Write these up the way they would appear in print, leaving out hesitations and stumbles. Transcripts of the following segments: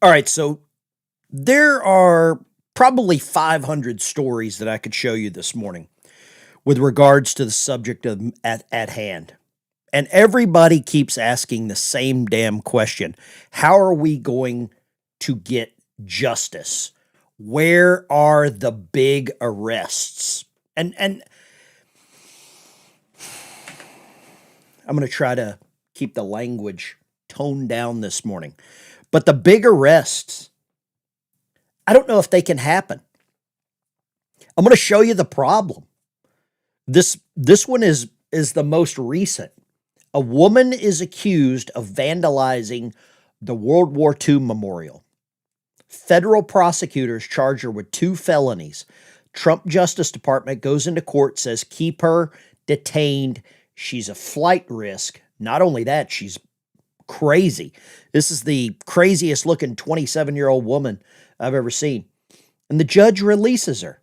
All right, so there are probably 500 stories that I could show you this morning with regards to the subject of at hand. And everybody keeps asking the same damn question. How are we going to get justice? Where are the big arrests? And I'm going to try to keep the language toned down this morning. But the big arrests, I don't know if they can happen. I'm going to show you the problem. This one is the most recent. A woman is accused of vandalizing the World War II memorial. Federal prosecutors charge her with 2 felonies. Trump Justice Department goes into court, says keep her detained. She's a flight risk. Not only that, she's crazy. This is the craziest looking 27-year-old woman I've ever seen. And the judge releases her.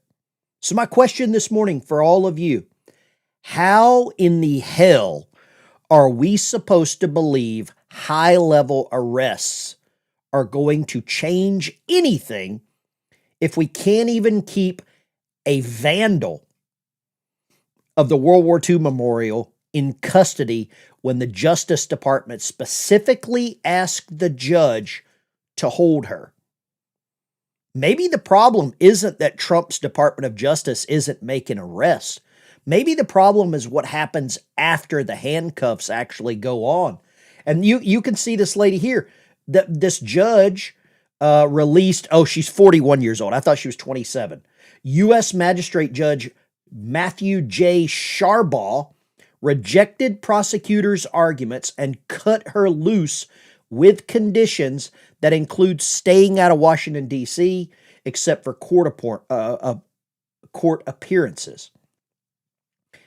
So my question this morning for all of you, how in the hell are we supposed to believe high-level arrests are going to change anything if we can't even keep a vandal of the World War II memorial in custody when the Justice Department specifically asked the judge to hold her? Maybe the problem isn't that Trump's Department of Justice isn't making arrests. Maybe the problem is what happens after the handcuffs actually go on. And you can see this lady here. This judge released, she's 41 years old. I thought she was 27. U.S. Magistrate Judge Matthew J. Sharbaugh rejected prosecutors' arguments and cut her loose with conditions that include staying out of Washington, D.C., except for court appearances.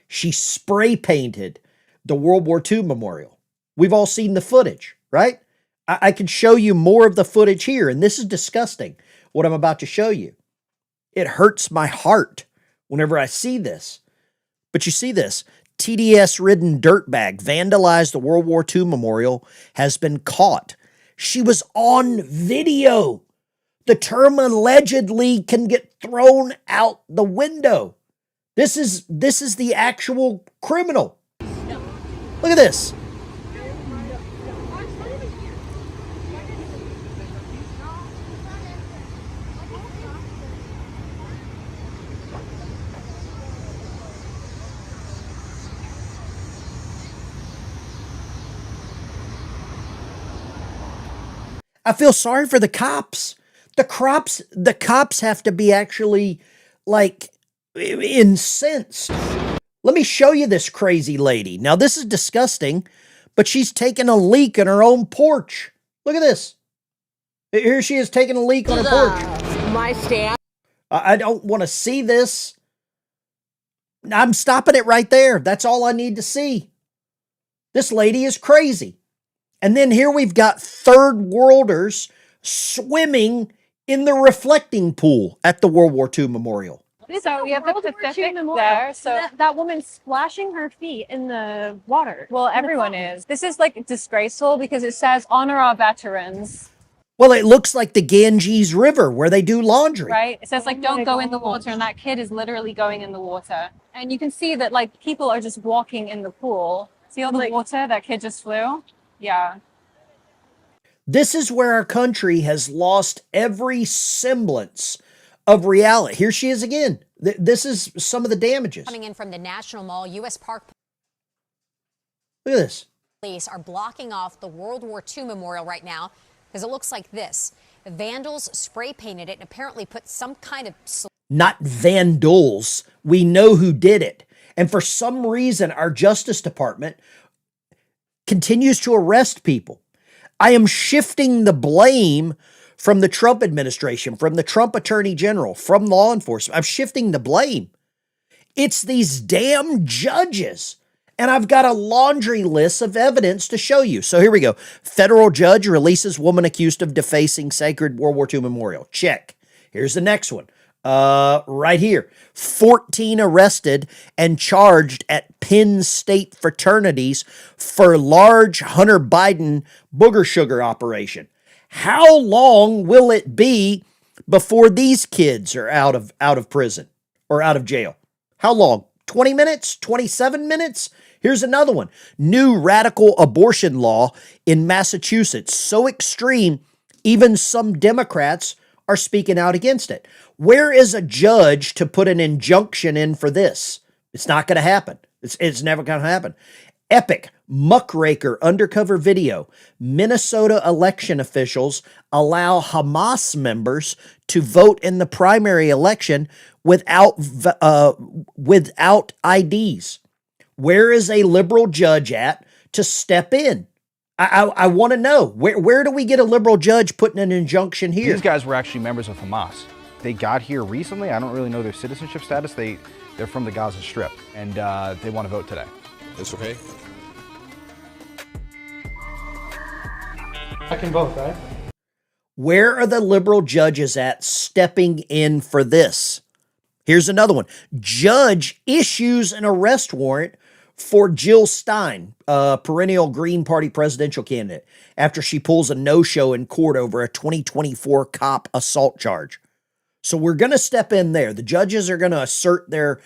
She spray painted the World War II memorial. We've all seen the footage, right? I can show you more of the footage here, and this is disgusting, what I'm about to show you. It hurts my heart whenever I see this. But you see this. TDS-ridden dirtbag vandalized the World War II memorial, has been caught. She was on video. The term allegedly can get thrown out the window. This is the actual criminal. Look at this. I feel sorry for the cops. The cops have to be actually like incensed. Let me show you this crazy lady. Now, this is disgusting, but she's taking a leak in her own porch. Look at this. Here she is taking a leak on her porch. My stand. I don't want to see this. I'm stopping it right there. That's all I need to see. This lady is crazy. And then here we've got third worlders swimming in the reflecting pool at the World War II memorial. So we have the Pacific there. So that woman's splashing her feet in the water. Well, everyone is. This is like disgraceful because it says honor our veterans. Well, it looks like the Ganges River where they do laundry. Right? It says like don't go in the water, and that kid is literally going in the water. And you can see that like people are just walking in the pool. See all the water that kid just flew? Yeah. This is where our country has lost every semblance of reality. Here she is again. This is some of the damages. Coming in from the National Mall, U.S. Park Look at this. Police are blocking off the World War II memorial right now because it looks like this. The vandals spray painted it and apparently put some kind of... Not vandals. We know who did it. And for some reason, our Justice Department continues to arrest people. I am shifting the blame from the Trump administration, from the Trump Attorney General, from law enforcement. I'm shifting the blame. It's these damn judges. And I've got a laundry list of evidence to show you. So here we go. Federal judge releases woman accused of defacing sacred World War II memorial. Check. Here's the next one. Right here. 14 arrested and charged at Penn State fraternities for large Hunter Biden booger sugar operation. How long will it be before these kids are out of prison or out of jail? How long? 20 minutes? 27 minutes? Here's another one. New radical abortion law in Massachusetts. So extreme, even some Democrats are speaking out against it. Where is a judge to put an injunction in for this? It's not going to happen. It's never going to happen. Epic muckraker undercover video. Minnesota election officials allow Hamas members to vote in the primary election without IDs. Where is a liberal judge at to step in? I want to know. Where do we get a liberal judge putting an injunction here? These guys were actually members of Hamas. They got here recently. I don't really know their citizenship status. They're from the Gaza Strip, and they want to vote today. It's okay. I can vote, right? Where are the liberal judges at stepping in for this? Here's another one. Judge issues an arrest warrant for Jill Stein, a perennial Green Party presidential candidate, after she pulls a no-show in court over a 2024 cop assault charge. So we're going to step in there. The judges are going to assert their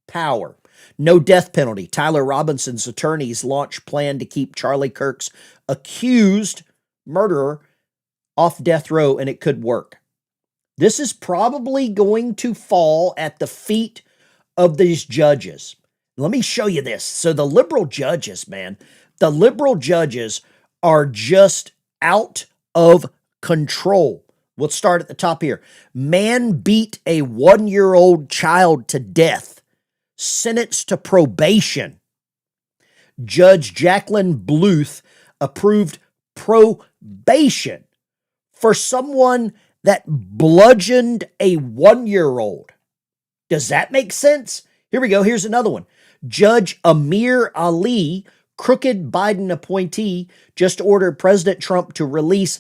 power. No death penalty. Tyler Robinson's attorneys launch plan to keep Charlie Kirk's accused murderer off death row, and it could work. This is probably going to fall at the feet of these judges. Let me show you this. So the liberal judges, man, the liberal judges are just out of control. We'll start at the top here. Man beat a 1-year-old child to death. Sentenced to probation. Judge Jacqueline Bluth approved probation for someone that bludgeoned a 1-year-old. Does that make sense? Here we go. Here's another one. Judge Amir Ali, crooked Biden appointee, just ordered President Trump to release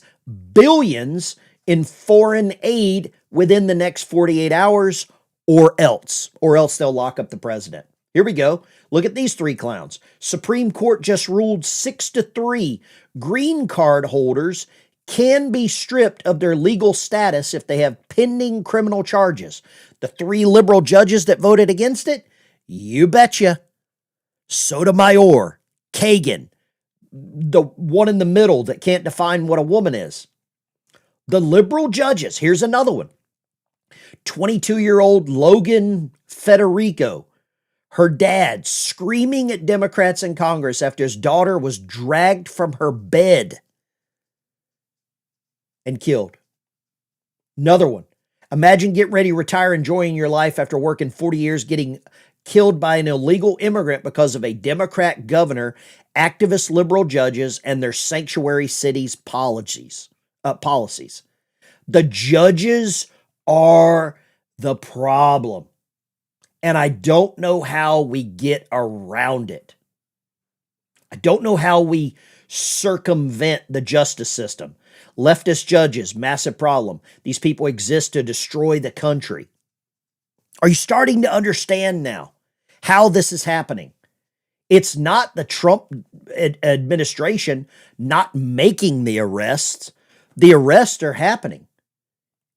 billions in foreign aid within the next 48 hours or else they'll lock up the president. Here we go. Look at these three clowns. Supreme Court just ruled 6-3. Green card holders can be stripped of their legal status if they have pending criminal charges. The 3 liberal judges that voted against it, you betcha. Sotomayor, Kagan, the one in the middle that can't define what a woman is. The liberal judges, here's another one. 22-year-old Logan Federico, her dad screaming at Democrats in Congress after his daughter was dragged from her bed and killed. Another one. Imagine getting ready to retire, enjoying your life after working 40 years, getting killed by an illegal immigrant because of a Democrat governor, activist liberal judges, and their sanctuary cities policies. The judges are the problem. And I don't know how we get around it. I don't know how we circumvent the justice system. Leftist judges, massive problem. These people exist to destroy the country. Are you starting to understand now how this is happening? It's not the Trump administration not making the arrests. The arrests are happening.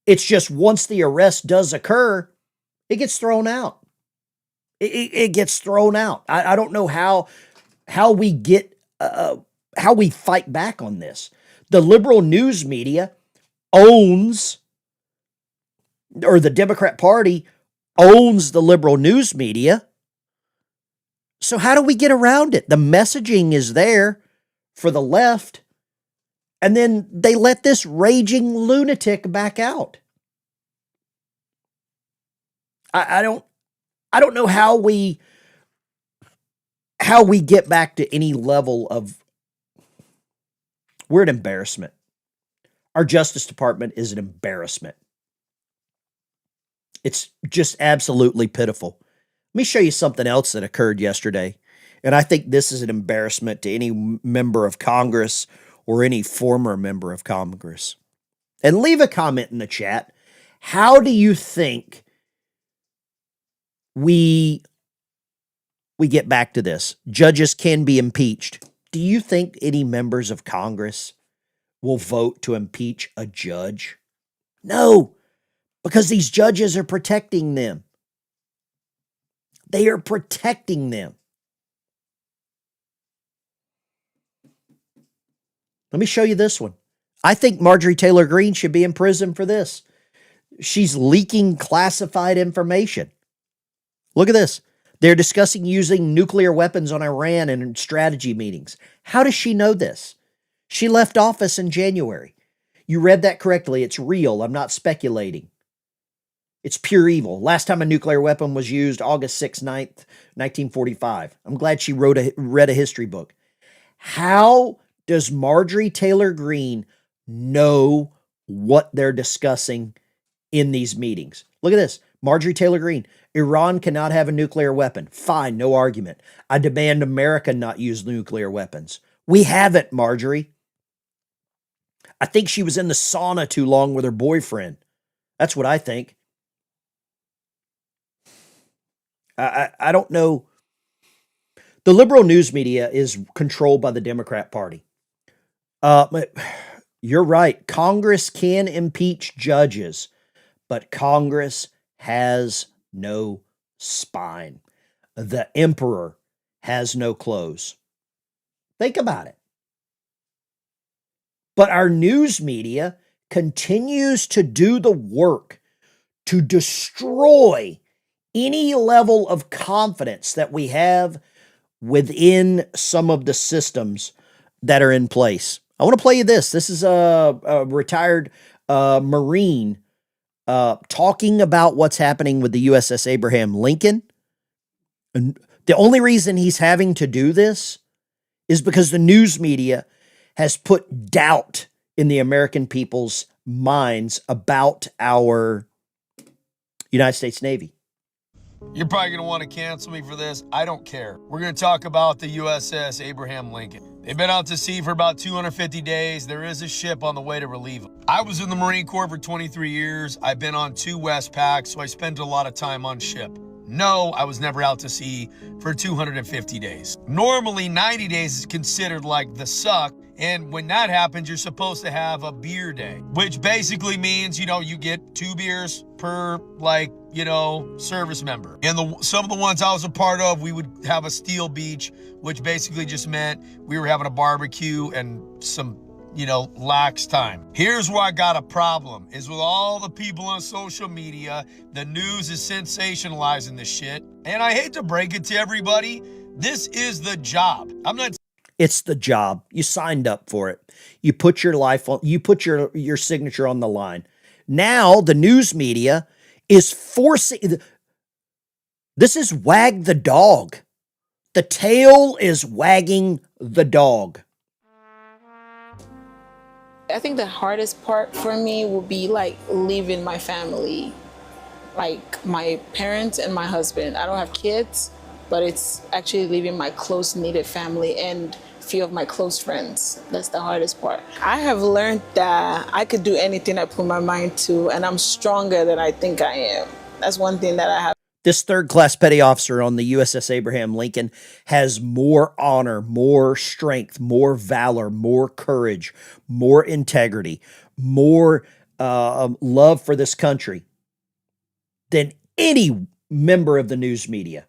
It's just once the arrest does occur, it gets thrown out. It gets thrown out. I don't know how we get how we fight back on this. The liberal news media owns, or the Democrat Party owns the liberal news media. So how do we get around it? The messaging is there for the left, and then they let this raging lunatic back out. I don't know how we get back to any level of. We're an embarrassment. Our Justice Department is an embarrassment. It's just absolutely pitiful. Let me show you something else that occurred yesterday. And I think this is an embarrassment to any member of Congress or any former member of Congress. And leave a comment in the chat. How do you think we get back to this? Judges can be impeached. Do you think any members of Congress will vote to impeach a judge? No, because these judges are protecting them. They are protecting them. Let me show you this one. I think Marjorie Taylor Greene should be in prison for this. She's leaking classified information. Look at this. They're discussing using nuclear weapons on Iran in strategy meetings. How does she know this? She left office in January. You read that correctly. It's real. I'm not speculating. It's pure evil. Last time a nuclear weapon was used, August 6th, 9th, 1945. I'm glad she read a history book. How does Marjorie Taylor Greene know what they're discussing in these meetings? Look at this. Marjorie Taylor Greene. Iran cannot have a nuclear weapon. Fine, no argument. I demand America not use nuclear weapons. We haven't, Marjorie. I think she was in the sauna too long with her boyfriend. That's what I think. I don't know. The liberal news media is controlled by the Democrat Party. You're right. Congress can impeach judges, but Congress has no spine. The emperor has no clothes. Think about it. But our news media continues to do the work to destroy any level of confidence that we have within some of the systems that are in place. I want to play you this. This is a retired Marine talking about what's happening with the USS Abraham Lincoln. And the only reason he's having to do this is because the news media has put doubt in the American people's minds about our United States Navy. You're probably going to want to cancel me for this. I don't care. We're going to talk about the USS Abraham Lincoln. They've been out to sea for about 250 days. There is a ship on the way to relieve them. I was in the Marine Corps for 23 years. I've been on 2 Westpacks, so I spent a lot of time on ship. No, I was never out to sea for 250 days. Normally, 90 days is considered like the suck. And when that happens, you're supposed to have a beer day, which basically means, you get 2 beers per, service member. And some of the ones I was a part of, we would have a steel beach, which basically just meant we were having a barbecue and some, lax time. Here's where I got a problem, is with all the people on social media, the news is sensationalizing this shit. And I hate to break it to everybody, this is the job. It's the job. You signed up for it. You put your life on, you put your signature on the line. Now the news media is forcing, this is wag the dog. The tail is wagging the dog. I think the hardest part for me will be leaving my family, my parents and my husband. I don't have kids, but it's actually leaving my close knitted family and few of my close friends. That's the hardest part. I have learned that I could do anything I put my mind to, and I'm stronger than I think I am. That's one thing that I have. This third-class petty officer on the USS Abraham Lincoln has more honor, more strength, more valor, more courage, more integrity, more love for this country than any member of the news media.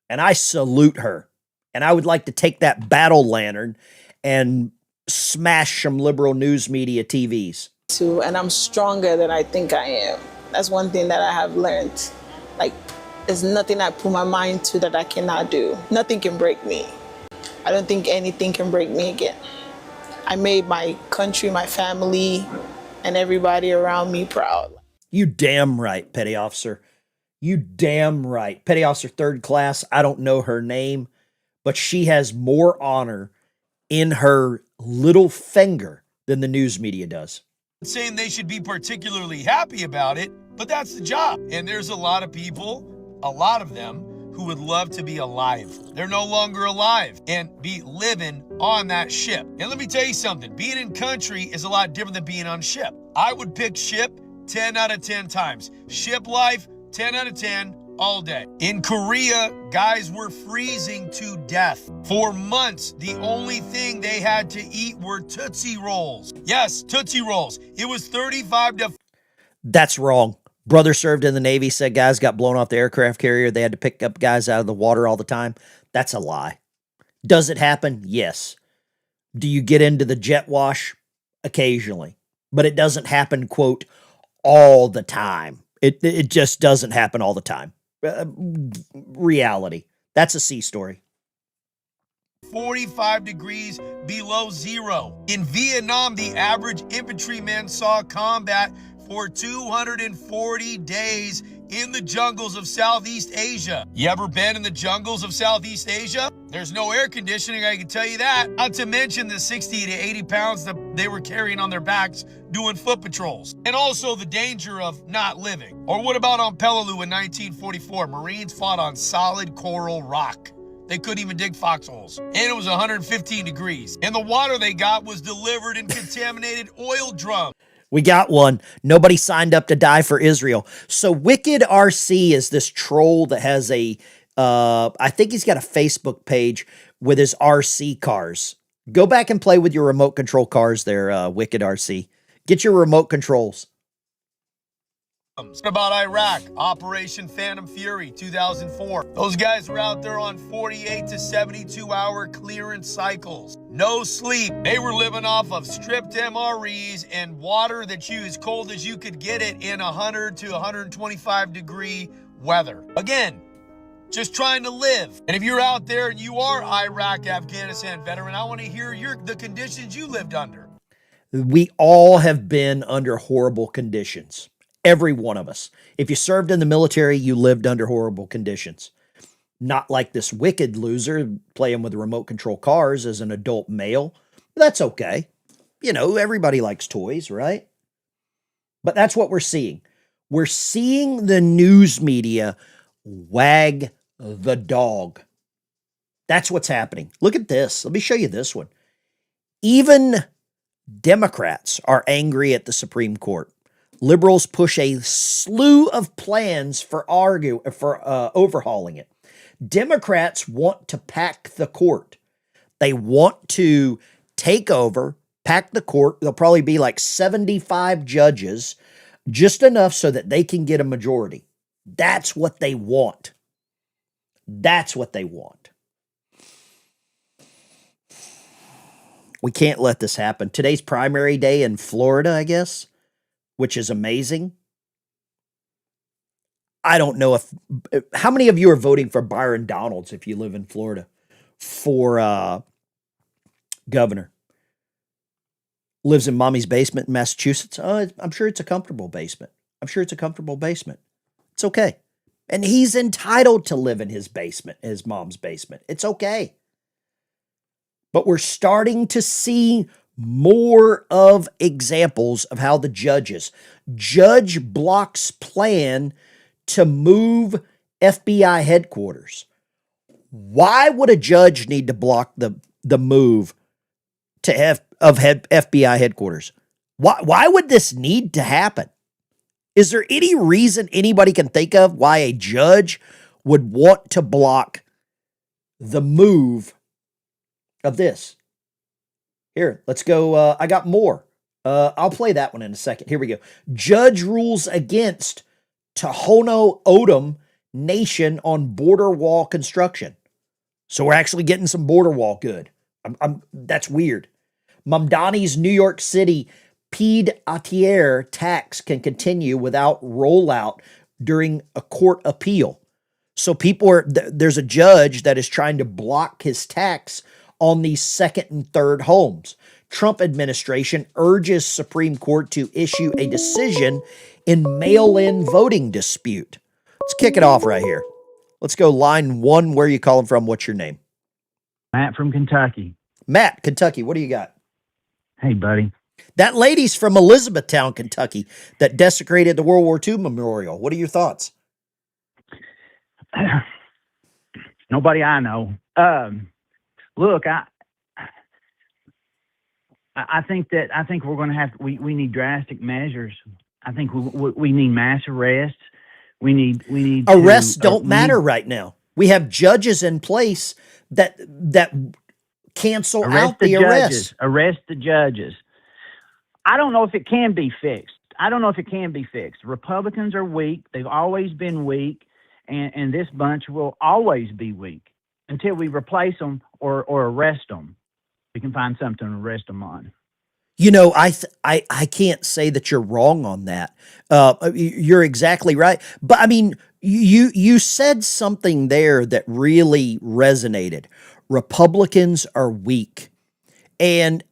And I salute her. And I would like to take that battle lantern and smash some liberal news media TVs. And I'm stronger than I think I am. That's one thing that I have learned. There's nothing I put my mind to that I cannot do. Nothing can break me. I don't think anything can break me again. I made my country, my family, and everybody around me proud. You damn right, petty officer. You damn right. Petty officer third class, I don't know her name, but she has more honor in her little finger than the news media does. Saying they should be particularly happy about it, but that's the job. And there's a lot of people, a lot of them, who would love to be alive. They're no longer alive and be living on that ship. And let me tell you something, being in country is a lot different than being on ship. I would pick ship 10 out of 10 times. Ship life, 10 out of 10. all day. In Korea, guys were freezing to death. For months, the only thing they had to eat were Tootsie Rolls. Yes, Tootsie Rolls. It was 35 to... That's wrong. Brother served in the Navy, said guys got blown off the aircraft carrier. They had to pick up guys out of the water all the time. That's a lie. Does it happen? Yes. Do you get into the jet wash? Occasionally. But it doesn't happen, quote, all the time. It just doesn't happen all the time. Reality. That's a sea story. 45 degrees below zero. In Vietnam, the average infantryman saw combat for 240 days in the jungles of Southeast Asia. You ever been in the jungles of Southeast Asia? There's no air conditioning, I can tell you that. Not to mention the 60 to 80 pounds that they were carrying on their backs doing foot patrols. And also the danger of not living. Or what about on Peleliu in 1944? Marines fought on solid coral rock. They couldn't even dig foxholes. And it was 115 degrees. And the water they got was delivered in contaminated oil drums. We got one. Nobody signed up to die for Israel. So Wicked RC is this troll that has I think he's got a Facebook page with his RC cars. Go back and play with your remote control cars there, Wicked RC. Get your remote controls. About Iraq, Operation Phantom Fury, 2004. Those guys were out there on 48 to 72 hour clearance cycles. No sleep. They were living off of stripped MREs and water that you as cold as you could get it in 100 to 125 degree weather. Again, just trying to live. And if you're out there and you are Iraq, Afghanistan veteran, I want to hear the conditions you lived under. We all have been under horrible conditions. Every one of us. If you served in the military, you lived under horrible conditions. Not like this wicked loser playing with remote control cars as an adult male. That's okay. You know, everybody likes toys, right? But that's what we're seeing. We're seeing the news media wag the dog. That's what's happening. Look at this. Let me show you this one. Even Democrats are angry at the Supreme Court. Liberals push a slew of plans for overhauling it. Democrats want to pack the court. They want to take over, pack the court. There'll probably be like 75 judges, just enough so that they can get a majority. That's what they want. That's what they want. We can't let this happen. Today's primary day in Florida, I guess, which is amazing. I don't know how many of you are voting for Byron Donalds if you live in Florida for governor. Lives in mommy's basement in Massachusetts. I'm sure it's a comfortable basement. It's okay. And he's entitled to live in his basement, his mom's basement. It's okay. But we're starting to see more of examples of how the judge blocks plan to move FBI headquarters. Why would a judge need to block the move to FBI headquarters? Why would this need to happen? Is there any reason anybody can think of why a judge would want to block the move of this? Here, let's go. I got more. I'll play that one in a second. Here we go. Judge rules against Tohono O'odham Nation on border wall construction. So we're actually getting some border wall good. That's weird. Mamdani's New York City pied-à-terre tax can continue without rollout during a court appeal. So there's a judge that is trying to block his tax on these second and third homes. Trump administration urges Supreme Court to issue a decision in mail-in voting dispute. Let's kick it off right here. Let's go line one. Where are you calling from? What's your name? Matt from Kentucky. Matt, Kentucky. What do you got? Hey, buddy. That lady's from Elizabethtown, Kentucky, that desecrated the World War II memorial. What are your thoughts? Nobody I know. Look, I think we're going to we need drastic measures. I think we need mass arrests. we need Arrests to don't matter right now. We have judges in place that cancel arrest out the the arrest. judges. Arrest the judges. I don't know if it can be fixed. I don't know if it can be fixed. Republicans are weak. They've always been weak, and this bunch will always be weak until we replace them or arrest them. We can find something to arrest them on. You know, I can't say that you're wrong on that. You're exactly right. But I mean, you said something there that really resonated. Republicans are weak. And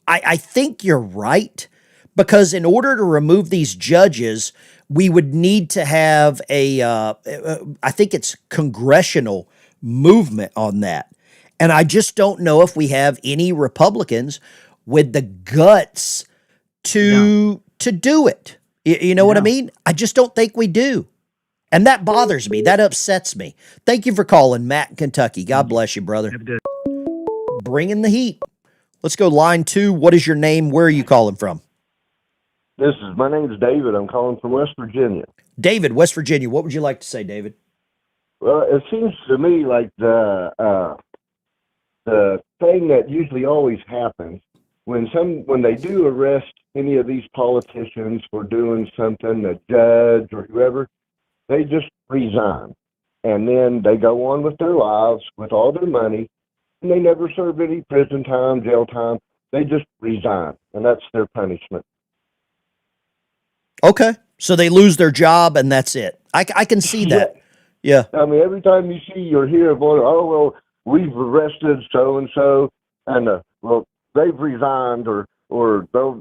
I think you're right, because in order to remove these judges, we would need to have I think it's congressional movement on that. And I just don't know if we have any Republicans with the guts to do it. You know what I mean? I just don't think we do. And that bothers me. That upsets me. Thank you for calling, Matt in Kentucky. God bless you, brother. Bringing the heat. Let's go line 2. What is your name? Where are you calling from? My name's David. I'm calling from West Virginia. David, West Virginia. What would you like to say, David? Well, it seems to me like the thing that usually always happens when they do arrest any of these politicians for doing something, a judge or whoever, they just resign. And then they go on with their lives with all their money, and they never serve any prison time, jail time. They just resign, and that's their punishment. Okay. So they lose their job and that's it. I can see that. Yeah. I mean, every time you see or hear about, oh, well, we've arrested so-and-so, and, well, they've resigned or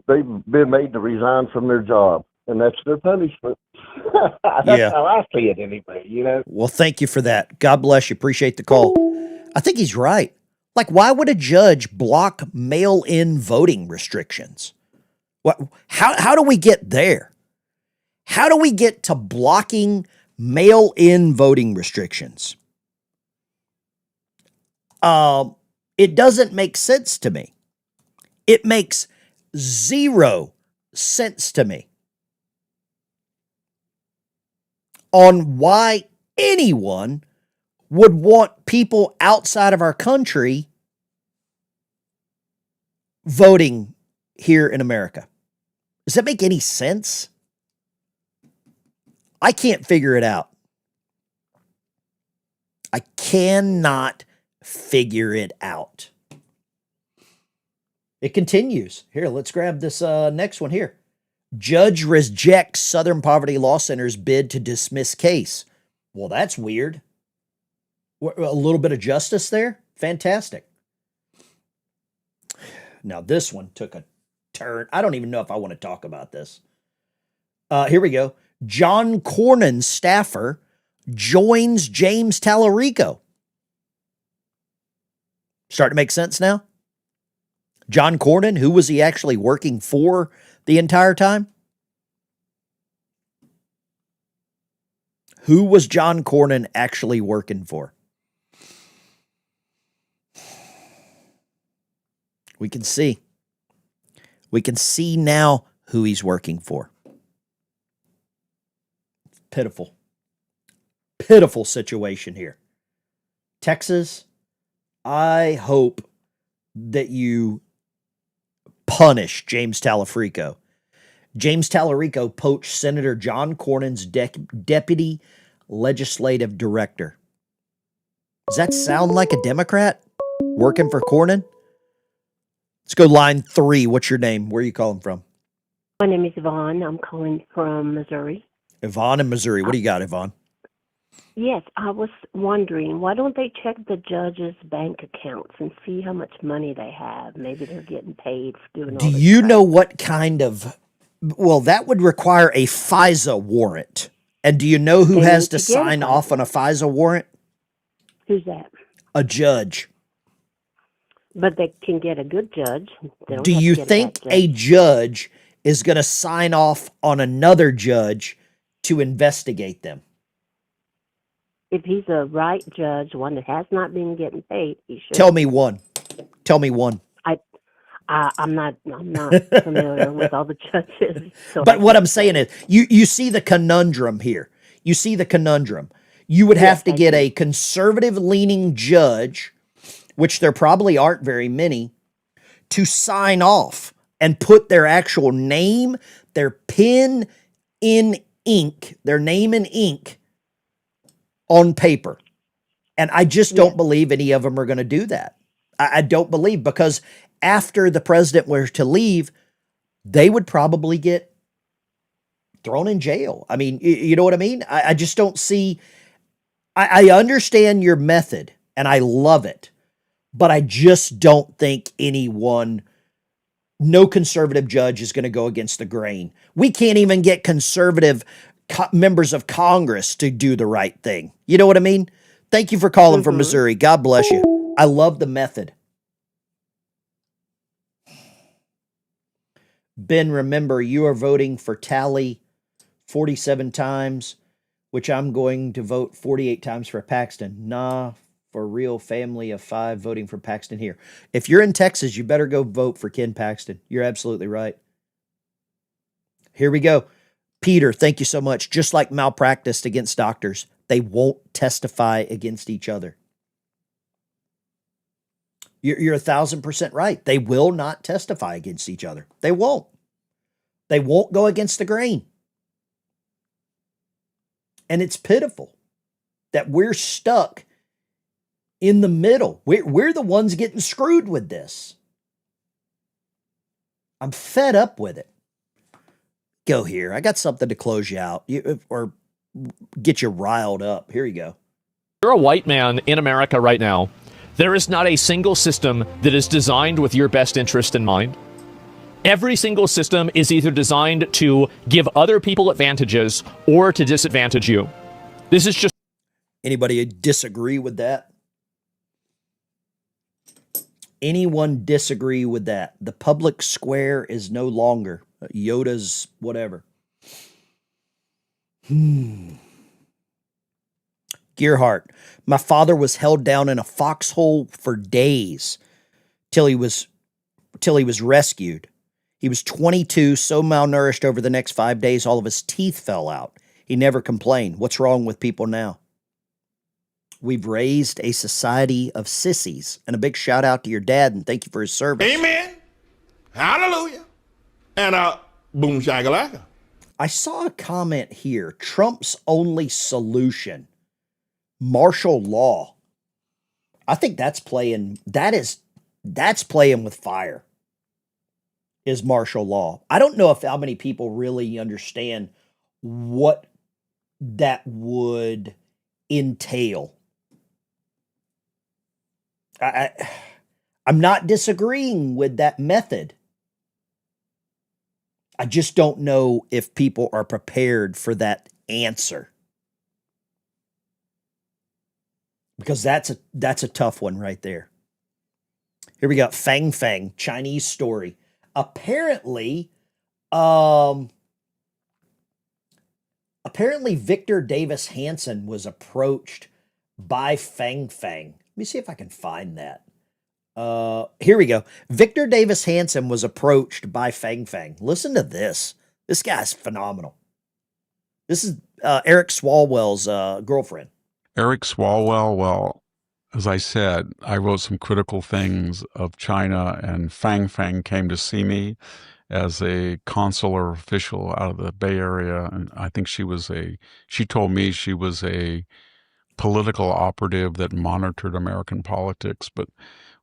they've been made to resign from their job, and that's their punishment. That's how I see it anyway, you know? Well, thank you for that. God bless you. Appreciate the call. I think he's right. Like, why would a judge block mail-in voting restrictions? How do we get there? How do we get to blocking mail-in voting restrictions? It doesn't make sense to me. It makes 0 sense to me on why anyone would want people outside of our country voting here in America. Does that make any sense? I can't figure it out. I cannot figure it out. It continues. Here, let's grab this next one here. Judge rejects Southern Poverty Law Center's bid to dismiss case. Well, that's weird. A little bit of justice there. Fantastic. Now, this one took a turn. I don't even know if I want to talk about this. Here we go. John Cornyn's staffer joins James Tallarico. Starting to make sense now? John Cornyn, who was he actually working for the entire time? Who was John Cornyn actually working for? We can see. We can see now who he's working for. Pitiful. Pitiful situation here. Texas, I hope that you punish James Tallarico. James Tallarico poached Senator John Cornyn's deputy legislative director. Does that sound like a Democrat working for Cornyn? Let's go line 3. What's your name? Where are you calling from? My name is Yvonne. I'm calling from Missouri. Yvonne in Missouri. What do you got, Yvonne? Yes, I was wondering, why don't they check the judges' bank accounts and see how much money they have? Maybe they're getting paid for doing all Do this you crap. know what kind of... Well, that would require a FISA warrant. And do you know who They has need to to get a sign FISA. off on a FISA warrant? Who's that? A judge. But they can get a good judge. They don't Do have to you get think bad a judge is going to sign off on another judge to investigate them? If he's a right judge, one that has not been getting paid, he should. Tell me one. Tell me one. I'm not familiar with all the judges. So But what I'm saying is, you see the conundrum here. You see the conundrum. You would have Yes, to I get do. a conservative leaning judge, which there probably aren't very many, to sign off and put their actual name, their pen in ink, their name in ink on paper. And I just don't Yes. believe any of them are going to do that. I don't believe, because after the president were to leave, they would probably get thrown in jail. I mean, you know what I mean? I just don't see. I understand your method and I love it, but I just don't think no conservative judge is going to go against the grain. We can't even get conservative members of Congress to do the right thing. You know what I mean? Thank you for calling from Missouri. God bless you. I love the method. Ben, remember, you are voting for Tally 47 times, which I'm going to vote 48 times for Paxton. Nah, for real family of 5 voting for Paxton here. If you're in Texas, you better go vote for Ken Paxton. You're absolutely right. Here we go. Peter, thank you so much. Just like malpractice against doctors, they won't testify against each other. You're 1,000% right. They will not testify against each other. They won't. They won't go against the grain. And it's pitiful that we're stuck in the middle. We're the ones getting screwed with this. I'm fed up with it. Go here. I got something to close you out or get you riled up. Here you go. You're a white man in America right now. There is not a single system that is designed with your best interest in mind. Every single system is either designed to give other people advantages or to disadvantage you. This is just... Anybody disagree with that? Anyone disagree with that? The public square is no longer Yoda's whatever. Gearhart, my father was held down in a foxhole for days till he was rescued. He was 22, so malnourished over the next 5 days, all of his teeth fell out. He never complained. What's wrong with people now? We've raised a society of sissies. And a big shout out to your dad, and thank you for his service. Amen. Hallelujah. And boom shakalaka. I saw a comment here. Trump's only solution, martial law. I think that's playing with fire. Is martial law. I don't know how many people really understand what that would entail. I'm not disagreeing with that method. I just don't know if people are prepared for that answer. Because that's a tough one right there. Here we got Fang Fang, Chinese story. Apparently Victor Davis Hanson was approached by Fang Fang. Let me see if I can find that. Here we go. Victor Davis Hanson was approached by Fang Fang. Listen to this. This guy's phenomenal. This is Eric Swalwell's girlfriend. Eric Swalwell, well, as I said, I wrote some critical things of China, and Fang Fang came to see me as a consular official out of the Bay Area. And I think she told me she was a political operative that monitored American politics. But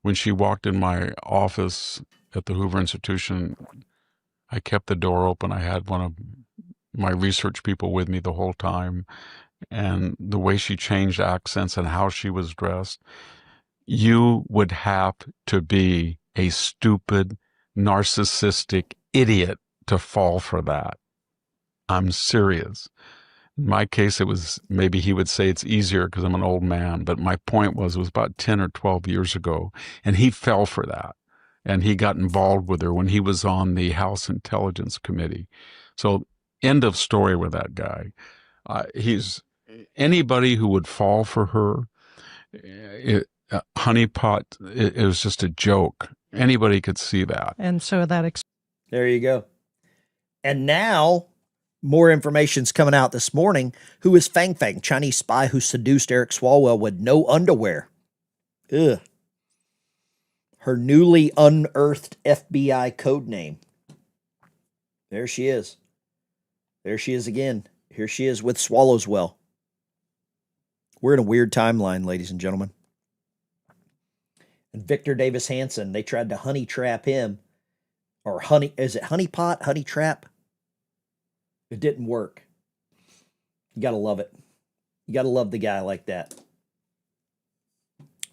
when she walked in my office at the Hoover Institution, I kept the door open. I had one of my research people with me the whole time. And the way she changed accents and how she was dressed, you would have to be a stupid, narcissistic idiot to fall for that. I'm serious. In my case, it was, maybe he would say it's easier because I'm an old man, but my point was, it was about 10 or 12 years ago, and he fell for that. And he got involved with her when he was on the House Intelligence Committee. So end of story with that guy. He's anybody who would fall for her, honeypot, it was just a joke. Anybody could see that. And so that there you go. And now More information's coming out this morning. Who is Fang Fang, Chinese spy who seduced Eric Swalwell with no underwear? Ugh. Her newly unearthed FBI code name. There she is. There she is again. Here she is with Swallowswell. We're in a weird timeline, ladies and gentlemen. And Victor Davis Hanson, they tried to honey trap him. Or is it honey pot, honey trap? It didn't work. You got to love it. You got to love the guy like that.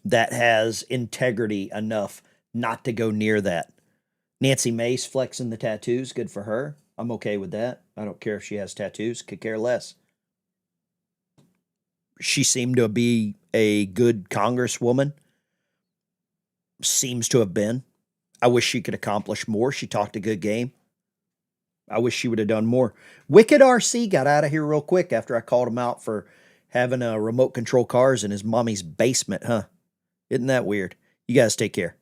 That has integrity enough not to go near that. Nancy Mace flexing the tattoos. Good for her. I'm okay with that. I don't care if she has tattoos. Could care less. She seemed to be a good congresswoman. Seems to have been. I wish she could accomplish more. She talked a good game. I wish she would have done more. Wicked RC got out of here real quick after I called him out for having remote control cars in his mommy's basement, huh? Isn't that weird? You guys take care.